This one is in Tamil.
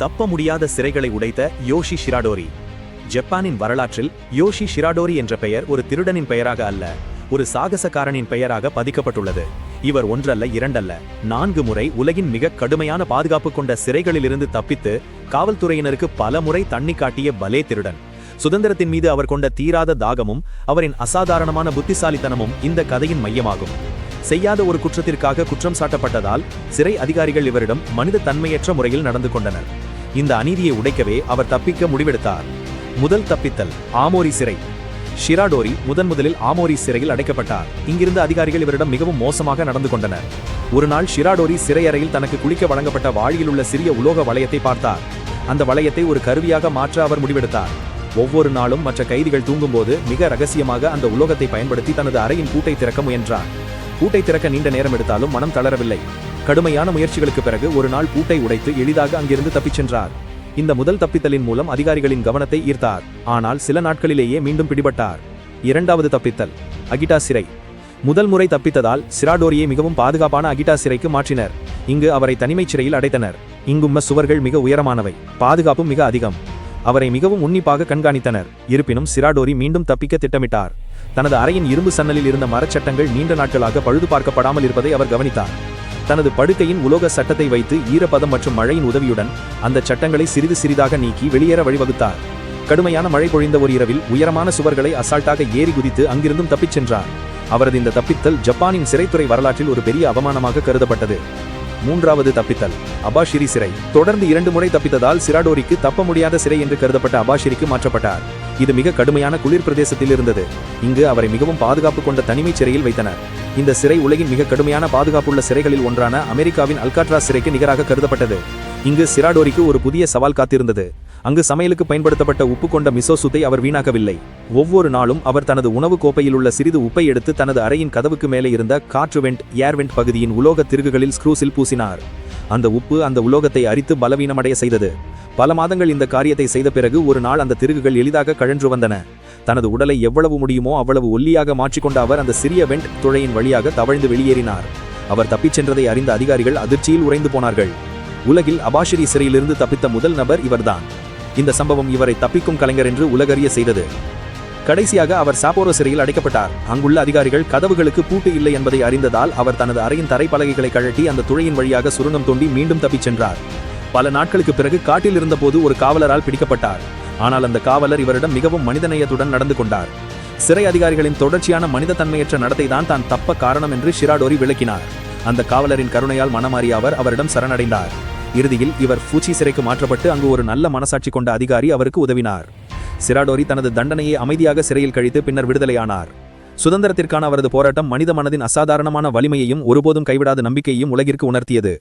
தப்ப முடியாத சிறைகளை உடைத்த யோஷி ஷிராடோரி. ஜப்பானின் வரலாற்றில் யோஷி ஷிராடோரி என்ற பெயர் ஒரு திருடனின் பெயராக அல்ல, ஒரு சாகசக்காரனின் பெயராக பதிக்கப்பட்டுள்ளது. இவர் ஒன்றல்ல இரண்டல்ல 4 முறை உலகின் மிக கடுமையான பாதுகாப்பு கொண்ட சிறைகளிலிருந்து தப்பித்து காவல்துறையினருக்கு பல முறை தண்ணி காட்டிய பலே திருடன். சுதந்திரத்தின் மீது அவர் கொண்ட தீராத தாகமும் அவரின் அசாதாரணமான புத்திசாலித்தனமும் இந்த கதையின் மையமாகும். செய்யாத ஒரு குற்றத்திற்காக குற்றம் சாட்டப்பட்டதால் சிறை அதிகாரிகள் இவரிடம் மனித தன்மையற்ற முறையில் நடந்து கொண்டனர். இந்த அநீதியை உடைக்கவே அவர் தப்பிக்க முடிவெடுத்தார். முதல் தப்பித்தல் ஆமோரி சிறை. ஷிராடோரி முதலில் ஆமோரி சிறையில் அடைக்கப்பட்டார். இங்கிருந்த அதிகாரிகள் இவரிடம் மிகவும் மோசமாக நடந்து கொண்டனர். ஒரு நாள் ஷிராடோரி சிறையறையில் தனக்கு குளிக்க வழங்கப்பட்ட வாளியில் உள்ள சிறிய உலோக வளையத்தை பார்த்தார். அந்த வளையத்தை ஒரு கருவியாக மாற்ற அவர் முடிவெடுத்தார். ஒவ்வொரு நாளும் மற்ற கைதிகள் தூங்கும்போது மிக ரகசியமாக அந்த உலோகத்தை பயன்படுத்தி தனது அறையின் பூட்டை திறக்க முயன்றார். பூட்டை திறக்க நீண்ட நேரம் எடுத்தாலும் மனம் தளரவில்லை. கடுமையான முயற்சிகளுக்கு பிறகு ஒரு நாள் பூட்டை உடைத்து எளிதாக அங்கிருந்து தப்பிச் சென்றார். இந்த முதல் தப்பித்தலின் மூலம் அதிகாரிகளின் கவனத்தை ஈர்த்தார். ஆனால் சில நாட்களிலேயே மீண்டும் பிடிபட்டார். இரண்டாவது தப்பித்தல் அகிட்டா சிறை. முதல் முறை தப்பித்ததால் ஷிராடோரியை மிகவும் பாதுகாப்பான அகிட்டா சிறைக்கு மாற்றினர். இங்கு அவரை தனிமைச் சிறையில் அடைத்தனர். இங்குள்ள சுவர்கள் மிக உயரமானவை, பாதுகாப்பும் மிக அதிகம். அவரை மிகவும் உன்னிப்பாக கண்காணித்தனர். இருப்பினும் ஷிராடோரி மீண்டும் தப்பிக்க திட்டமிட்டார். தனது அறையின் இரும்பு சன்னலில் இருந்த மரச்சட்டங்கள் நீண்ட நாட்களாக பழுது பார்க்கப்படாமல் இருப்பதை அவர் கவனித்தார். தனது படுக்கையின் உலோக சட்டத்தை வைத்து ஈரப்பதம் மற்றும் மழையின் உதவியுடன் அந்த சட்டங்களை சிறிது சிறிதாக நீக்கி வெளியேற வழிவகுத்தார். கடுமையான மழை பொழிந்த ஒரு இரவில் உயரமான சுவர்களை அசால்ட்டாக ஏறி குதித்து அங்கிருந்தும் தப்பிச் சென்றார். அவரது இந்த தப்பித்தல் ஜப்பானின் சிறைத்துறை வரலாற்றில் ஒரு பெரிய அவமானமாக கருதப்பட்டது. மூன்றாவது தப்பித்தல் அபாஷிரி சிறை. தொடர்ந்து 2 முறை தப்பித்ததால் ஷிராடோரிக்கு தப்ப முடியாத சிறை என்று கருதப்பட்ட அபாஷிரிக்கு மாற்றப்பட்டார். இது மிக கடுமையான குளிர் பிரதேசத்தில் இருந்தது. இங்கு அவரை மிகவும் பாதுகாப்பு கொண்ட தனிமைச் சிறையில் வைத்தனர். இந்த சிறை உலகின் மிக கடுமையான பாதுகாப்புள்ள சிறைகளில் ஒன்றான அமெரிக்காவின் அல்காட்ராஸ் சிறைக்கு நிகராக கருதப்பட்டது. இங்கு ஷிராடோரிக்கு ஒரு புதிய சவால் காத்திருந்தது. அங்கு சமையலுக்கு பயன்படுத்தப்பட்ட உப்பு கொண்ட மிசோ சூத்தை அவர் வீணாக்கவில்லை. ஒவ்வொரு நாளும் அவர் தனது உணவு கோப்பையில் உள்ள சிறிது உப்பை எடுத்து தனது அறையின் கதவுக்கு மேலே இருந்த காற்று வெண்ட் ஏர்வெண்ட் பகுதியின் உலோக திருகுகளில் ஸ்க்ரூஸில் பூசினார். அந்த உப்பு அந்த உலோகத்தை அரித்து பலவீனமடைய செய்தது. பல மாதங்கள் இந்த காரியத்தை செய்த பிறகு ஒரு நாள் அந்த திருகுகள் எளிதாக கழன்று வந்தன. தனது உடலை எவ்வளவு முடியுமோ அவ்வளவு ஒல்லியாக மாற்றிக்கொண்ட அவர் அந்த சிறிய வெண்ட் துளையின் வழியாக தவழ்ந்து வெளியேறினார். அவர் தப்பிச் சென்றதை அறிந்த அதிகாரிகள் அதிர்ச்சியில் உறைந்து போனார்கள். உலகில் அபாஷிரி சிறையிலிருந்து தப்பித்த முதல் நபர் இவர்தான். இந்த சம்பவம் இவரை தப்பிக்கும் கலைஞர் என்று உலகறிய செய்தது. கடைசியாக அவர் சாப்போரோ சிறையில் அடைக்கப்பட்டார். அங்குள்ள அதிகாரிகள் கதவுகளுக்கு பூட்டு இல்லை என்பதை அறிந்ததால் அவர் தனது அறையின் தரைப்பலகைகளை கழட்டி அந்த துளையின் வழியாக சுரங்கம் தோண்டி மீண்டும் தப்பிச் சென்றார். பல நாட்களுக்கு பிறகு காட்டில் இருந்தபோது ஒரு காவலரால் பிடிக்கப்பட்டார். ஆனால் அந்த காவலர் இவரிடம் மிகவும் மனிதநேயத்துடன் நடந்து கொண்டார். சிறை அதிகாரிகளின் தொடர்ச்சியான மனித தன்மையற்ற நடத்தை தான் தப்ப காரணம் என்று ஷிராடோரி விளக்கினார். அந்த காவலரின் கருணையால் மனமாறிய அவர் அவரிடம் சரணடைந்தார். இறுதியில் இவர் ஃபூச்சி சிறைக்கு மாற்றப்பட்டு அங்கு ஒரு நல்ல மனசாட்சி கொண்ட அதிகாரி அவருக்கு உதவினார். ஷிராடோரி தனது தண்டனையை அமைதியாக சிறையில் கழித்து பின்னர் விடுதலையானார். சுதந்திரத்திற்கான அவரது போராட்டம் மனித மனதின் அசாதாரணமான வலிமையையும் ஒருபோதும் கைவிடாத நம்பிக்கையையும் உலகிற்கு உணர்த்தியது.